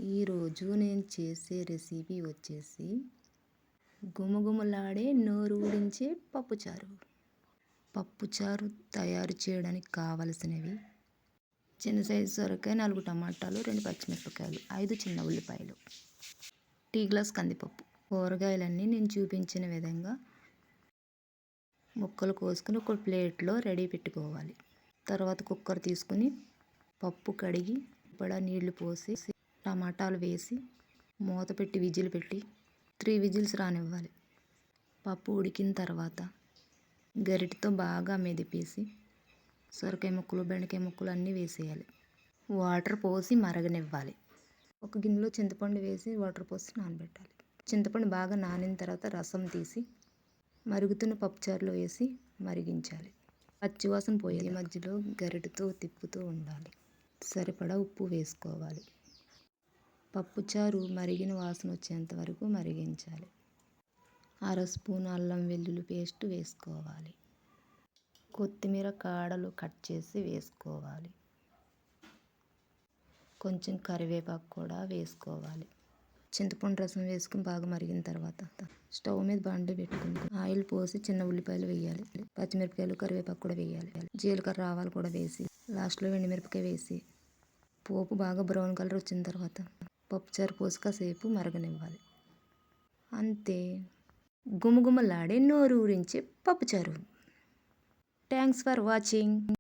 ఈరోజు నేను చేసే రెసిపీ వచ్చేసి గుమగుమలాడే నోరు ఊరించే పప్పుచారు. పప్పుచారు తయారు చేయడానికి కావలసినవి: చిన్న సైజు సొరకాయ, 4 టమాటాలు, 2 పచ్చిమిరపకాయలు, 5 చిన్న ఉల్లిపాయలు, టీ గ్లాస్ కందిపప్పు. కూరగాయలన్నీ నేను చూపించిన విధంగా ముక్కలు కోసుకుని ఒక ప్లేట్లో రెడీ పెట్టుకోవాలి. తర్వాత కుక్కర్ తీసుకుని పప్పు కడిగి నీళ్లు పోసి టమాటాలు వేసి మూత పెట్టి విజిల్ పెట్టి 3 విజిల్స్ రానివ్వాలి. పప్పు ఉడికిన తర్వాత గరిటెతో బాగా మెదిపేసి సొరకాయ ముక్కలు, బెండకాయ ముక్కలు అన్నీ వేసేయాలి. వాటర్ పోసి మరగనివ్వాలి. ఒక గిన్నెలో చింతపండు వేసి వాటర్ పోసి నానబెట్టాలి. చింతపండు బాగా నానిన తర్వాత రసం తీసి మరుగుతున్న పప్పుచారులో వేసి మరిగించాలి. పచ్చివాసన పోయే మధ్యలో గరిటెతో తిప్పుతూ ఉండాలి. సరిపడా ఉప్పు వేసుకోవాలి. పప్పుచారు మరిగిన వాసన వచ్చేంత వరకు మరిగించాలి. 1/2 స్పూన్ అల్లం వెల్లుల్లి పేస్ట్ వేసుకోవాలి. కొత్తిమీర కాడలు కట్ చేసి వేసుకోవాలి. కొంచెం కరివేపాకు కూడా వేసుకోవాలి. చింతపండు రసం వేసుకుని బాగా మరిగిన తర్వాత స్టవ్ మీద బాండీ పెట్టుకుని ఆయిల్ పోసి చిన్న ఉల్లిపాయలు వేయాలి. పచ్చిమిరపకాయలు, కరివేపాకు కూడా వేయాలి. జీలకర్ర, ఆవాలు కూడా వేసి లాస్ట్లో ఎండుమిరపకాయ వేసి పోపు బాగా బ్రౌన్ కలర్ వచ్చిన తర్వాత పప్పుచారు పోసి కాసేపు మరగనివ్వాలి. అంతే, గుమగుమలాడే నోరు ఊరించే పప్పుచారు. Thanks for watching.